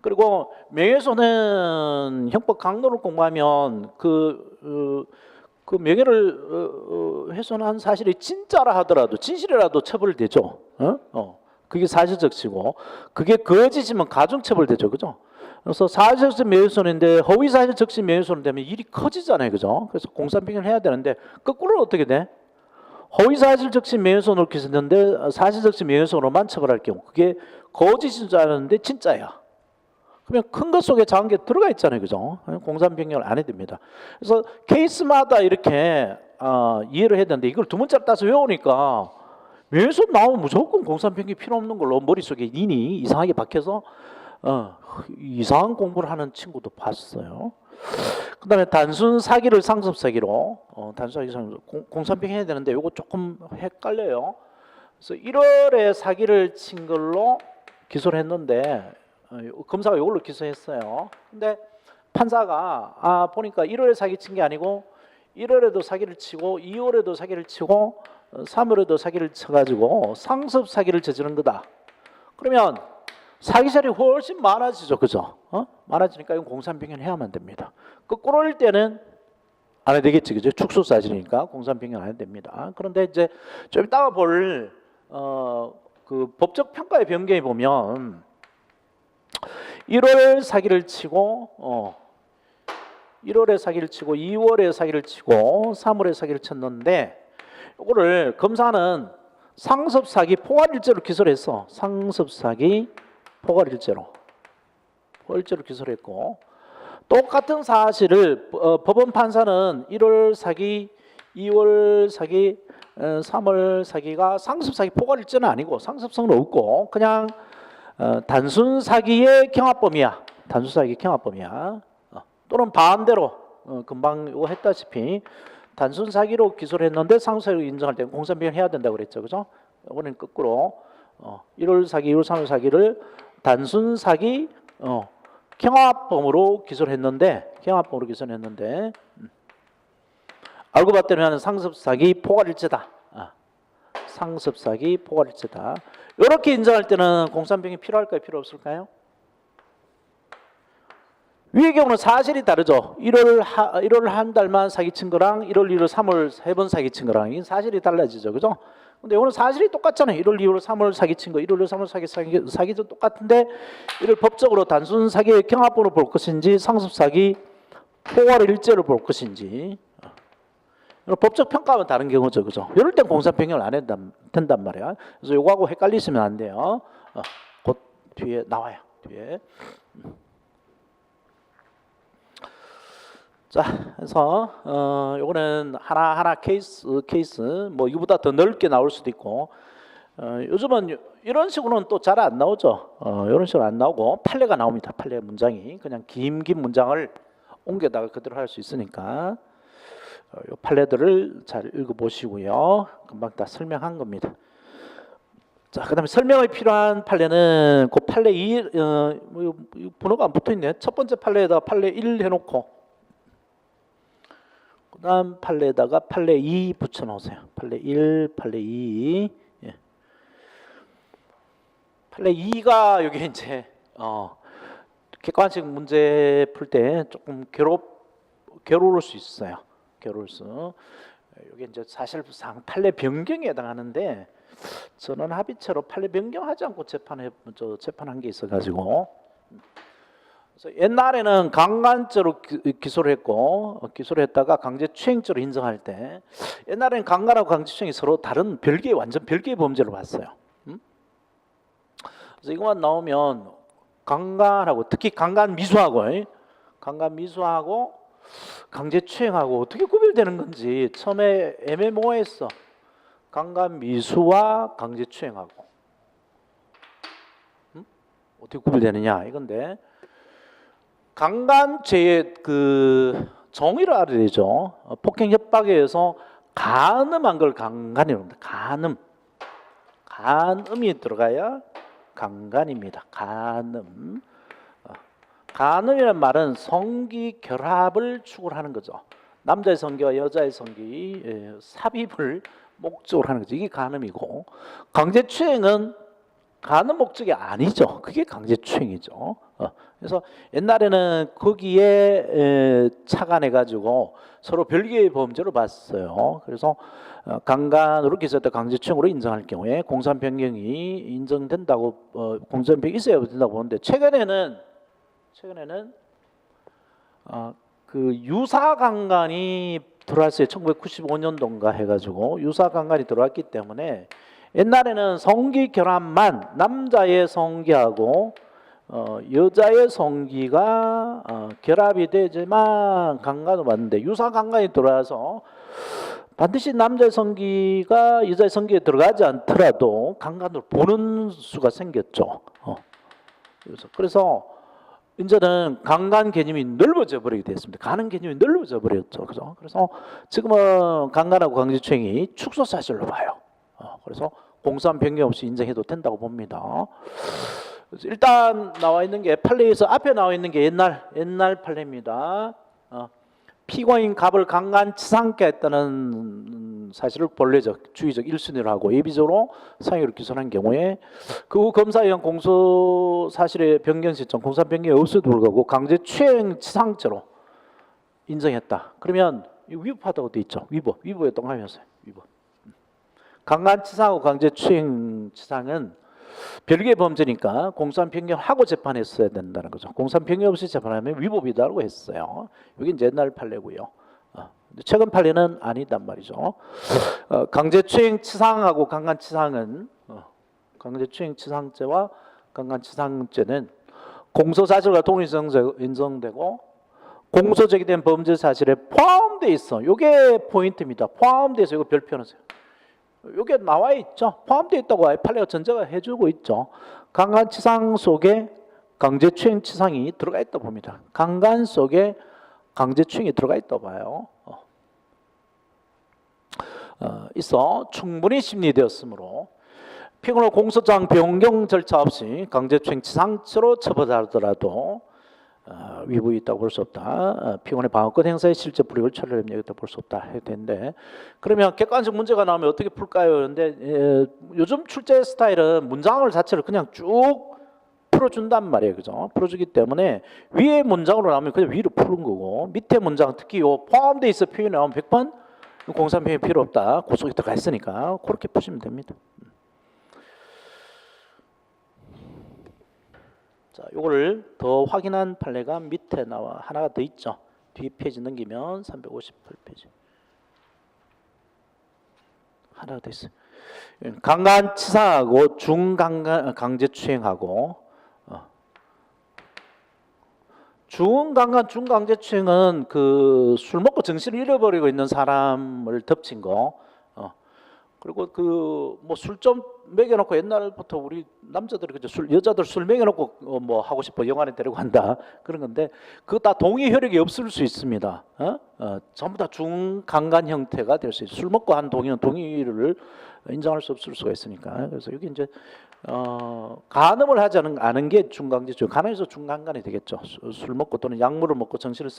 그리고 명예훼손은 형법 강론을 공부하면 그 명예를 훼손한 사실이 진짜라 하더라도, 진실이라도 처벌되죠. 그게 사실적시고, 그게 거짓이면 가중처벌되죠, 그죠? 그래서 사실적시 명예훼손인데 허위 사실적시 명예훼손이 되면 일이 커지잖아요, 그죠? 그래서 공소한평을 해야 되는데 거꾸로 어떻게 돼? 허위 사실적시 명예훼손으로 기소했는데 사실적시 명예훼손으로만 처벌할 경우, 그게 거짓인 줄 알았는데 진짜야. 그러면 큰 것 속에 작은 게 들어가 있잖아요, 그죠? 공소한평을 안 해야 됩니다. 그래서 케이스마다 이렇게 이해를 해야 되는데, 이걸 두 문자를 따서 외우니까 명예훼손 나오면 무조건 공소한평이 필요 없는 걸로 머릿속에 인이 이상하게 박혀서 이상한 공부를 하는 친구도 봤어요. 그다음에 단순 사기를 상습 사기로, 단순 사기 공소한평 해야 되는데 이거 조금 헷갈려요. 그래서 1월에 사기를 친 걸로 기소를 했는데 검사가 이걸로 기소했어요. 근데 판사가 보니까 1월에 사기 친 게 아니고 1월에도 사기를 치고 2월에도 사기를 치고 3월에도 사기를 쳐가지고 상습 사기를 저지른 거다. 그러면 사기자리 훨씬 많아지죠, 그죠? 많아지니까 이건 공소한평을 해야만 됩니다. 거꾸로일 때는 안 해도 되겠지, 그죠? 축소사실이니까 공소한평을 안 해도 됩니다. 그런데 이제 좀 이따가 볼 그 법적 평가의 변경에 보면 1월 사기를 치고 1월에 사기를 치고 2월에 사기를 치고 3월에 사기를 쳤는데, 이거를 검사는 상습사기 포괄일죄로 기소를 했어. 상습사기 포괄일죄로 기소를 했고, 똑같은 사실을 법원 판사는 1월 사기, 2월 사기, 3월 사기가 상습사기 포괄일죄는 아니고 상습성은 없고 그냥 단순 사기의 경합범이야. 단순 사기 경합범이야. 또는 반대로 금방 이거 했다시피 단순 사기로 기소를 했는데 상습사기로 인정할 때는 공소한평을 해야 된다고 그랬죠, 그죠? 이번엔 거꾸로 1월 사기, 2월 3월 사기를 단순 사기 경합범으로 기소를 했는데, 알고 봤더니 상습사기 포괄일죄다. 상습사기 포괄일죄다. 이렇게 인정할 때는 공소한평이 필요할까요, 필요 없을까요? 위의 경우는 사실이 다르죠. 1월 한 달만 사기친 거랑 1월, 2월, 3월 세 번 사기친 거랑 이 사실이 달라지죠, 그죠? 근데 이거는 사실이 똑같잖아요. 1월, 2월, 3월 사기친 거, 1월, 2월, 3월 사기도 똑같은데, 이를 법적으로 단순 사기의 경합범으로 볼 것인지 상습사기 포괄일죄로 볼 것인지, 법적 평가하면 다른 경우죠, 그죠? 이럴 땐 공소한평을 안 해도 된단 말이야. 그래서 요거하고 헷갈리시면 안 돼요. 곧 뒤에 나와요, 뒤에. 자, 그래서 요거는 하나하나 케이스 뭐 이거보다 더 넓게 나올 수도 있고, 요즘은 이런 식으로는 또 잘 안 나오죠. 이런 식으로 안 나오고 판례가 나옵니다. 판례 문장이 그냥 긴 문장을 옮겨다가 그대로 할 수 있으니까 이 판례들을 잘 읽어보시고요. 금방 다 설명한 겁니다. 자, 그다음에 설명이 필요한 판례는 그 판례 2, 번호가 안 붙어있네. 첫 번째 판례에다가 판례 1 해놓고 그다음 판례에다가 판례 2 붙여놓으세요. 판례 1, 판례 2. 예. 판례 2가 여기 이제 객관식 문제 풀 때 조금 괴로울 수 있어요. 괴로울 수. 이게 이제 사실상 판례 변경에 해당하는데 저는 합의체로 판례 변경하지 않고 재판한 게 있어가지고 그래서 옛날에는 강간죄로 기소를 했고 기소를 했다가 강제추행죄로 인정할 때 옛날에는 강간하고 강제추행이 서로 다른 완전 별개의 범죄로 봤어요. 그래서 이거만 나오면 강간하고 특히 강간 미수하고 강제추행하고 어떻게 구별되는 건지 처음에 애매모호했어. 강간 미수와 강제추행하고 어떻게 구별되느냐 이건데 강간죄의 그 정의를 알아야 되죠. 폭행 협박에 의해서 간음한 걸 강간이라고 합니다. 간음이 들어가야 강간입니다. 간음이라는 말은 성기 결합을 추구를 하는 거죠. 남자의 성기와 여자의 성기 삽입을 목적으로 하는 거죠. 이게 간음이고 강제추행은 간음 목적이 아니죠. 그게 강제추행이죠. 그래서 옛날에는 거기에 착안해 가지고 서로 별개의 범죄로 봤어요. 그래서 강간으로 기소했다 강제추행으로 인정할 경우에 공산 변경이 인정된다고 공산 변경이 있어야 된다고 보는데 최근에는 그 유사 강간이 들어왔어요. 1995년도인가 해가지고 유사 강간이 들어왔기 때문에 옛날에는 성기 결합만 남자의 성기하고 여자의 성기가 결합이 되지만 강간을 받는데 유사 강간이 들어와서 반드시 남자의 성기가 여자의 성기에 들어가지 않더라도 강간을 보는 수가 생겼죠. 그래서 이제는 강간 개념이 넓어져 버리게 됐습니다. 간음 개념이 넓어져 버렸죠. 그죠? 그래서 지금은 강간하고 강제추행이 축소 사실로 봐요. 그래서 공산 변경 없이 인정해도 된다고 봅니다. 일단 나와 있는 게 판례에서 앞에 나와 있는 게 옛날 판례입니다. 피고인 갑을 강간치상케 했다는 사실을 본래적 주의적 1순위로 하고 예비적으로 상해로 기소한 경우에 그 후 검사에 의한 공소 사실의 변경 시점 공산 변경이 없어도 불구하고 강제추행 치상죄로 인정했다. 그러면 위법하다고 돼 있죠. 위법에 동하면서요. 위법. 강간치상하고 강제추행치상은 별개의 범죄니까 공산 변경하고 재판했어야 된다는 거죠. 공산 변경 없이 재판하면 위법이다라고 했어요. 이게 이제 옛날 판례고요. 최근 판례는 아니단 말이죠. 강제추행치상하고 강간치상은 강제추행치상죄와 강간치상죄는 공소사실과 동일히 인정되고 공소 제기된 범죄 사실에 포함되어 있어. 이게 포인트입니다. 포함돼서 이거 별표하세요. 이게 나와 있죠. 포함되어 있다고 판례가 전제가 해주고 있죠. 강간치상 속에 강제추행치상이 들어가 있다 봅니다. 강간 속에 강제추행이 들어가 있다 봐요. 있어 충분히 심리되었으므로 피고는 공소장 변경 절차 없이 강제추행치상죄로 처벌하더라도 위법이 있다고 볼 수 없다. 피고인의 방어권 행사에 실제 불이익을 처리할 염려가 있다고 볼 수 없다 해야 되는데 그러면 객관적 문제가 나오면 어떻게 풀까요? 그런데 요즘 출제 스타일은 문장을 자체를 그냥 쭉 풀어준단 말이에요. 그죠? 풀어주기 때문에 위에 문장으로 나오면 그냥 위로 푸는 거고 밑에 문장 특히 요 포함되어 있어 표현이 나오면 100번 공산 표현이 필요 없다. 그 속에 들어가 있으니까 그렇게 푸시면 됩니다. 자, 요거를 더 확인한 판례가 밑에 나와 하나가 더 있죠. 뒤 페이지 넘기면 358페이지. 하나가 더 있어요. 강간치상하고 중강간 강제추행하고 중강간 중강제추행은 그 술 먹고 정신을 잃어버리고 있는 사람을 덮친 거. 그리고 그 뭐 술 좀 먹여놓고 옛날부터 우리 남자들이 그저 여자들 술 먹여놓고 뭐 하고 싶어 영화에 데리고 간다 그런 건데 그거 다 동의 효력이 없을 수 있습니다. 전부 다 중강간 형태가 될 수 있어요. 술 먹고 한 동의는 동의를 인정할 수 없을 수가 있으니까. 그래서 여기 이제 간음을 하지 않은 게 중강제죠. 간음에서 중강간이 되겠죠. 술 먹고 또는 약물을 먹고 정신을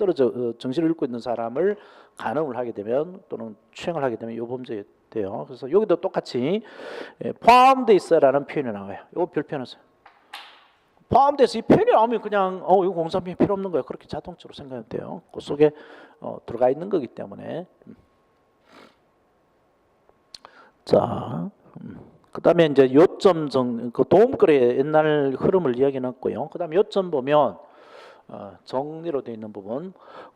잃고 있는 사람을 간음을 하게 되면 또는 추행을 하게 되면 이 범죄 돼요. 그래서 여기도 똑같이 포함돼 있어라는 표현이 나와요. 이거 별표현하세요. 포함돼서 이 표현이 나오면 그냥 이거 공산표현 필요 없는 거예요. 그렇게 자동적으로 생각해도 돼요. 그 속에 들어가 있는 거기 때문에. 자, 그다음에 이제 요점 그 도움글의 옛날 흐름을 이야기해놨고요. 그다음에 요점 보면 정리로 되어 있는 부분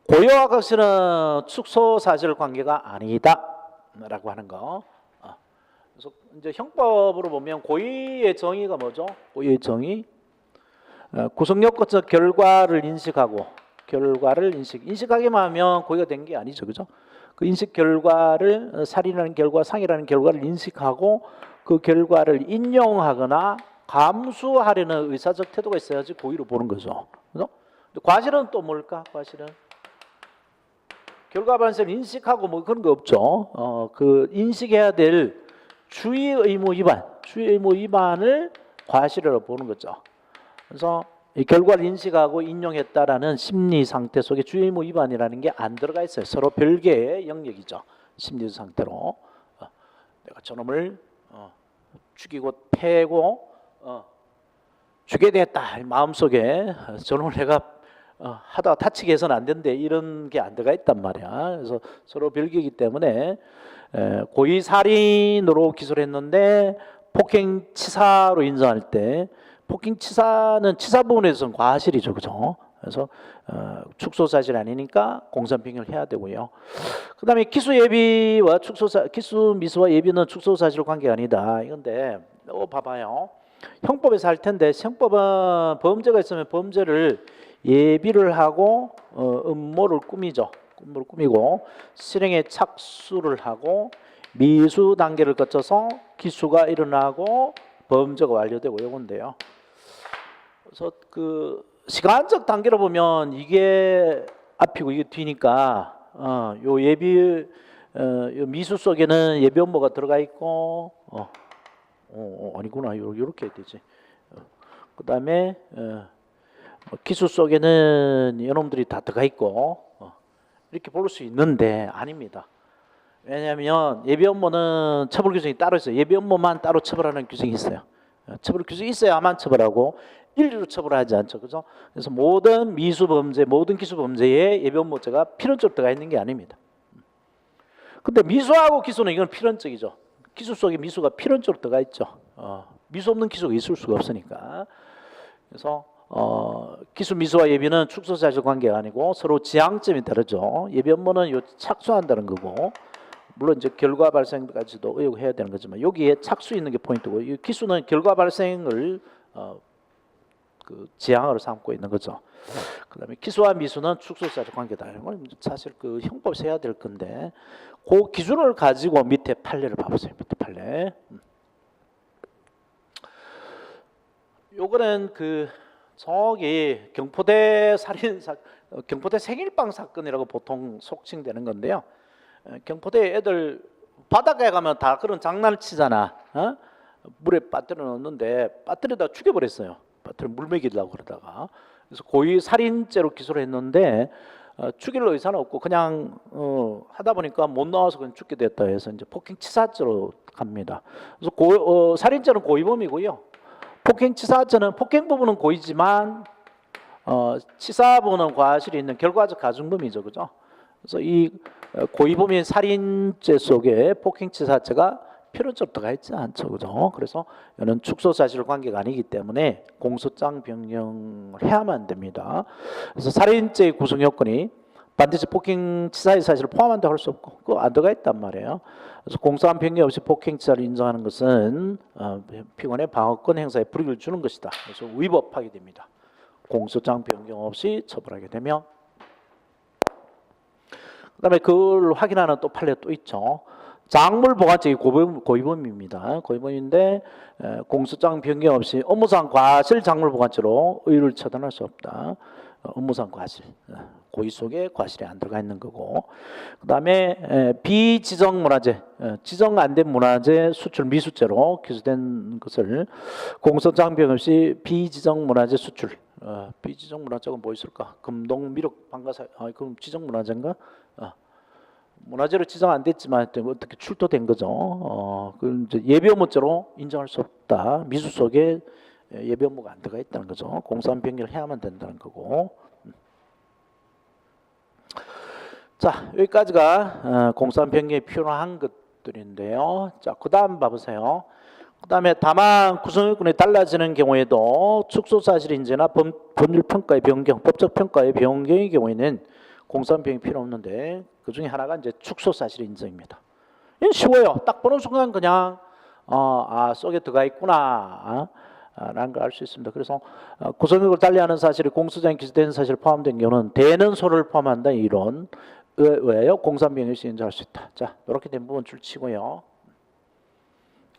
고의와 각시는 축소 사실 관계가 아니다라고 하는 거. 그래서 이제 형법으로 보면 고의의 정의가 뭐죠? 고의의 정의 구성요건적 결과를 인식하고 인식하기만 하면 고의가 된 게 아니죠, 그죠? 그 인식 결과를 살이라는 결과, 상이라는 결과를 인식하고 그 결과를 인용하거나 감수하려는 의사적 태도가 있어야지 고의로 보는 거죠. 그죠? 과실은 또 뭘까? 과실은 결과 발생을 인식하고 뭐 그런 거 없죠. 그 인식해야 될 주의 의무 위반을 과실이라고 보는 거죠. 그래서 이 결과를 인식하고 인용했다라는 심리 상태 속에 주의 의무 위반이라는 게 안 들어가 있어요. 서로 별개의 영역이죠. 심리 상태로 내가 저놈을 죽이고 패고 죽여야 되겠다 마음속에 저놈을 내가 하다가 다치게 해서는 안 된대 이런 게 안 들어가 있단 말이야. 그래서 서로 별개이기 때문에 고의 살인으로 기소를 했는데 폭행치사로 인정할 때 폭행치사는 치사 부분에서는 과실이죠, 그죠? 그래서 축소사실 아니니까 공산평형을 해야 되고요. 그다음에 기수예비와 기수미수와 예비는 축소사실 관계가 아니다. 이건데 봐봐요. 형법에서 할 텐데 형법은 범죄가 있으면 범죄를 예비를 하고 음모를 꾸미죠. 음모를 꾸미고 실행에 착수를 하고 미수 단계를 거쳐서 기수가 일어나고 범죄가 완료되고 요건데요. 그래서 그 시간적 단계로 보면 이게 앞이고 이게 뒤니까 요 예비 요 미수 속에는 예비 업무가 들어가 있고 아니구나 요렇게 해야 되지. 그다음에 기수 속에는 이놈들이 다 들어가 있고 이렇게 볼 수 있는데 아닙니다. 왜냐하면 예비 업무는 처벌 규정이 따로 있어요. 예비 업무만 따로 처벌하는 규정이 있어요. 처벌 규정이 있어야만 처벌하고 일리로 처벌하지 않죠, 그죠? 그래서 모든 미수 범죄, 모든 기수 범죄에 예비 업무죄가 필연적으로 들어가 있는 게 아닙니다. 근데 미수하고 기수는 이건 필연적이죠. 기수 속에 미수가 필연적으로 들어가 있죠. 미수 없는 기수가 있을 수가 없으니까. 그래서 기수 미수와 예비는 축소사실 관계가 아니고 서로 지향점이 다르죠. 예비 업무는 요 착수한다는 거고. 물론 이제 결과 발생까지도 의혹해야 되는 거지만 여기에 착수 있는 게 포인트고 이 기수는 결과 발생을 그 지향으로 삼고 있는 거죠. 그다음에 기수와 미수는 축소사실 관계다. 이건 사실 그 형법에서 해야 될 건데 그 기준을 가지고 밑에 판례를 봐보세요. 밑에 판례. 요거는 그 저기 경포대 경포대 생일빵 사건이라고 보통 속칭되는 건데요. 경포대 애들 바닷가에 가면 다 그런 장난을 치잖아. 물에 빠뜨려 넣었는데 빠뜨리다 죽여버렸어요. 빠뜨려 물 먹이려고 그러다가. 그래서 고의 살인죄로 기소를 했는데 죽일 의사는 없고 그냥 하다 보니까 못 나와서 그냥 죽게 됐다 해서 이제 폭행치사죄로 갑니다. 그래서 살인죄는 고의범이고요. 폭행치사죄는 폭행 부분은 고의지만 치사 부분은 과실이 있는 결과적 가중범이죠, 그죠? 그래서 이 고의범인 살인죄 속에 폭행치사죄가 필연적으로 들어가 있지 않죠, 그죠? 그래서 이는 축소사실 관계가 아니기 때문에 공소장 변경을 해야만 됩니다. 그래서 살인죄의 구성 요건이 반드시 폭행치사의 사실을 포함한다고 할 수 없고 그거 안 들어가 있단 말이에요. 그래서 공소한 변경 없이 폭행치사를 인정하는 것은 피고인의 방어권 행사에 불이익을 주는 것이다. 그래서 위법하게 됩니다. 공소장 변경 없이 처벌하게 되면. 그다음에 그걸 확인하는 또 판례 또 있죠. 작물보관죄 고의범입니다. 고의범인데 공소장 변경 없이 업무상 과실 작물보관죄로 의율을 처단할 수 없다. 업무상 과실, 고의 속에 과실이 안 들어가 있는 거고, 그다음에 비지정 문화재, 지정 안 된 문화재 수출 미수죄로 기소된 것을 공소장 변경 없이 비지정 문화재 수출, 비지정 문화재가 뭐 있을까? 금동 미륵 방가사, 그럼 지정 문화재인가? 문화재로 지정 안 됐지만 어떻게 출토된 거죠. 그 이제 예비 업무죄로 인정할 수 없다. 미수 속에 예비 업무가 안 들어가 있다는 거죠. 공소한 변경을 해야만 된다는 거고. 자, 여기까지가 공소한 변경이 필요한 것들인데요. 자, 그다음 봐보세요. 그다음에 다만 구성요건이 달라지는 경우에도 축소 사실 인재나 법률 평가의 변경, 법적 평가의 변경의 경우에는 공소한 변경이 필요 없는데, 그 중에 하나가 이제 축소 사실 인정입니다. 이건 쉬워요. 딱 보는 순간 그냥 속에 들어가 있구나 라는 걸 알 수 있습니다. 그래서 구성력을 달리하는 사실이 공소장에 기재된 사실 포함된 경우는 되는 소를 포함한다 이론 외에요 공소한 변경이 인정할 수 있다. 자, 이렇게 된 부분 줄치고요.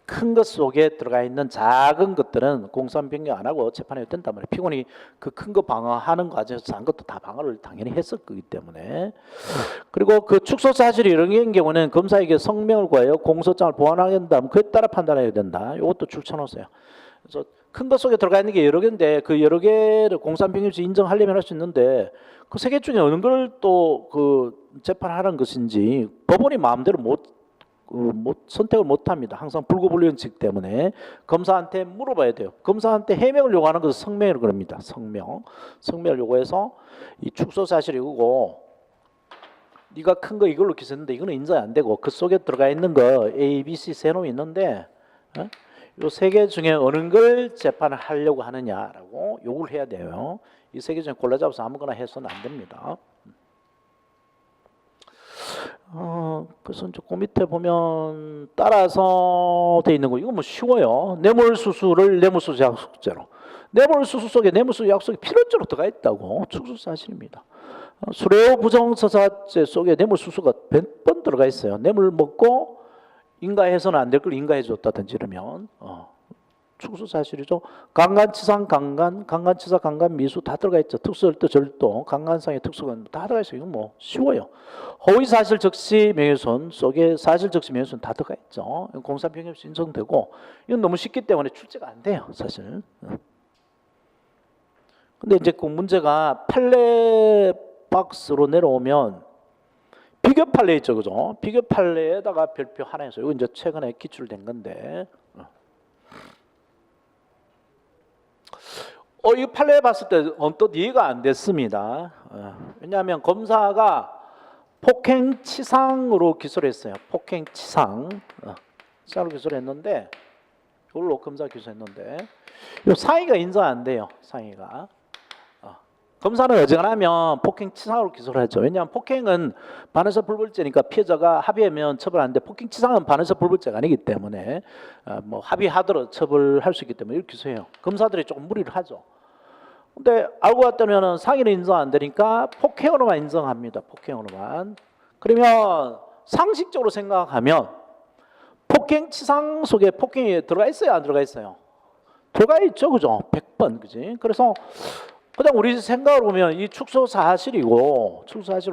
큰 것 속에 들어가 있는 작은 것들은 공소한 변경 안 하고 재판에 된단 말이에요. 피고인이 그 큰 거 방어하는 과정에서 작은 것도 다 방어를 당연히 했었기 때문에. 그리고 그 축소 사실이 이런 경우는 검사에게 성명을 구하여 공소장을 보완하게 된다면 그에 따라 판단해야 된다. 이것도 줄쳐놓으세요. 그래서 큰 것 속에 들어가 있는 게 여러 개인데 그 여러 개를 공소한 변경 없이 인정하려면 할 수 있는데 그 세 개 중에 어느 걸 또 그 재판하는 것인지 법원이 마음대로 못 선택을 못합니다. 항상 불구불리원칙 때문에 검사한테 물어봐야 돼요. 검사한테 해명을 요구하는 것은 성명을 그럽니다. 성명을 요구해서 이 축소 사실이고 네가 큰 거 이걸로 기소했는데 이거는 인정 안 되고 그 속에 들어가 있는 거 A, B, C 세 놈이 있는데 이 세 개 중에 어느 걸 재판을 하려고 하느냐라고 요구를 해야 돼요. 이 세 개 중에 골라 잡아서 아무거나 해서는 안 됩니다. 그래서 이제 그 밑에 보면 따라서 돼 있는 거 이거 뭐 쉬워요. 뇌물수수를 뇌물수수 약속죄로, 뇌물수수 속에 뇌물수수 약속이 필연적으로 들어가 있다고 축소 사실입니다. 수뢰오 부정서사죄 속에 뇌물수수가 몇 번 들어가 있어요. 뇌물 먹고 인가해서는 안 될 걸 인가해 줬다든지 이러면 축소 사실이죠. 강간치상, 강간치사, 강간미수 다 들어가 있죠. 특수절도, 절도, 강간상의 특수건 다 들어가 있어요. 이건 뭐 쉬워요. 허위사실 적시 명예훼손 속에 사실 적시 명예훼손 다 들어가 있죠. 공소한 변경 없이 인정되고 이건 너무 쉽기 때문에 출제가 안 돼요, 사실. 근데 이제 그 문제가 판례 박스로 내려오면 비교 판례 있죠, 그죠? 비교 판례에다가 별표 하나 해서 이거 이제 최근에 기출된 건데. 이 판례 봤을 때 언뜻 이해가 안 됐습니다. 왜냐하면 검사가 폭행치상으로 기소를 했어요. 폭행치상으로 기소를 했는데 이걸로 검사 기소했는데 이 상위가 인정 안 돼요. 상위가. 검사는 어지간하면 폭행치상으로 기소를 하죠. 왜냐하면 폭행은 반의사 불벌죄니까 피해자가 합의하면 처벌하는데 폭행치상은 반의사 불벌죄가 아니기 때문에 뭐 합의하더라도 처벌할 수 있기 때문에 이렇게 기소해요. 검사들이 조금 무리를 하죠. 근데 알고 봤더니 상위는 인정 안 되니까 폭행으로만 인정합니다. 폭행으로만. 그러면 상식적으로 생각하면 폭행치상 속에 폭행이 들어가 있어요, 안 들어가 있어요? 들어가 있죠, 그죠? 100번, 그지? 그래서 그냥 우리 생각으로 보면 이 축소 사실이고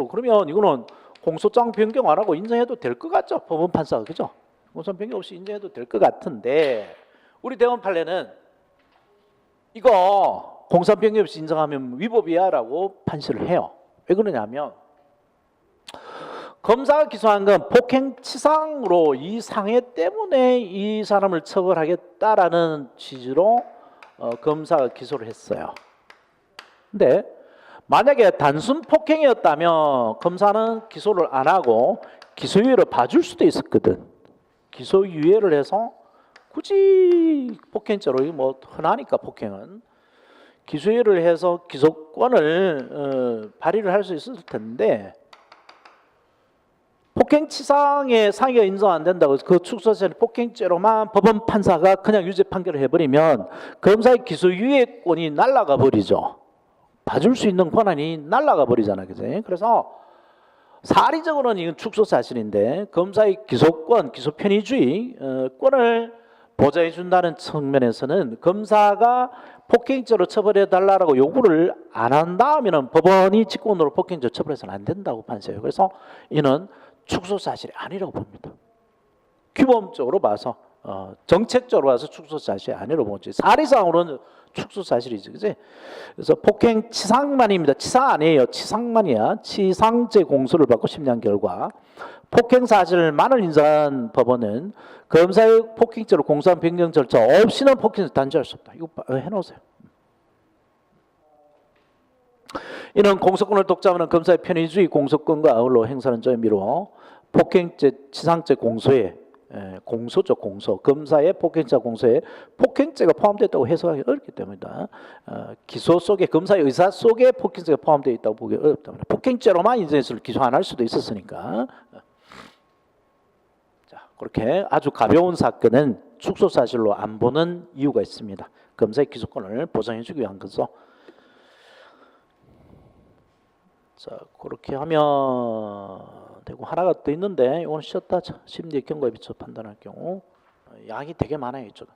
그러면 이거는 공소장 변경 안 하고 인정해도 될 것 같죠? 법원 판사가, 그죠? 공소장 변경 없이 인정해도 될 것 같은데 우리 대법원 판례는 이거 공소장 변경 없이 인정하면 위법이야라고 판시를 해요. 왜 그러냐면 검사가 기소한 건 폭행치상으로 이 상해 때문에 이 사람을 처벌하겠다라는 취지로 검사가 기소를 했어요. 근데 만약에 단순 폭행이었다면 검사는 기소를 안 하고 기소유예를 봐줄 수도 있었거든. 기소유예를 해서 굳이 폭행죄로 뭐 흔하니까 폭행은 기소유예를 해서 기소권을 발휘를 할 수 있었을 텐데 폭행치상의 상해가 인정 안 된다고 해서 그 축소사실 폭행죄로만 법원 판사가 그냥 유죄 판결을 해버리면 검사의 기소유예권이 날아가 버리죠. 봐줄 수 있는 권한이 날아가 버리잖아요. 그죠? 그래서 사리적으로는 이건 축소 사실인데 검사의 기소권, 기소 편의주의 권을 보장해 준다는 측면에서는 검사가 폭행죄로 처벌해 달라고 요구를 안 한다면은 법원이 직권으로 폭행죄 처벌해서는 안 된다고 판시해요. 그래서 이는 축소 사실이 아니라고 봅니다. 규범적으로 봐서 정책적으로 봐서 축소 사실이 아니라고 보지. 사리상으로는 축소 사실이지, 그지? 그래서 폭행 치상만입니다. 치상 아니에요. 치상만이야. 치상죄 공소를 받고 심리한 결과 폭행 사실만을 인정한 법원은 검사의 폭행죄로 공소한 변경 절차 없이는 폭행죄 단죄할 수 없다. 이거 해놓으세요. 이는 공소권을 독점하는 검사의 편의주의 공소권과 아울러 행사하는 점으로 폭행죄, 치상죄 공소에 공소죠, 공소. 검사의 폭행죄 공소에 폭행죄가 포함됐다고 해석하기 어렵기 때문이다. 기소 속에 검사의 의사 속에 폭행죄가 포함되어 있다고 보기 어렵다. 폭행죄로만 인정해서 기소 안 할 수도 있었으니까. 자, 그렇게 아주 가벼운 사건은 축소 사실로 안 보는 이유가 있습니다. 검사의 기소권을 보장해주기 위한 거죠. 자, 그렇게 하면 되고 하나가 더 있는데 이건 쉬었다 심리 경과에 비춰 판단할 경우 양이 되게 많아요 이쪽은.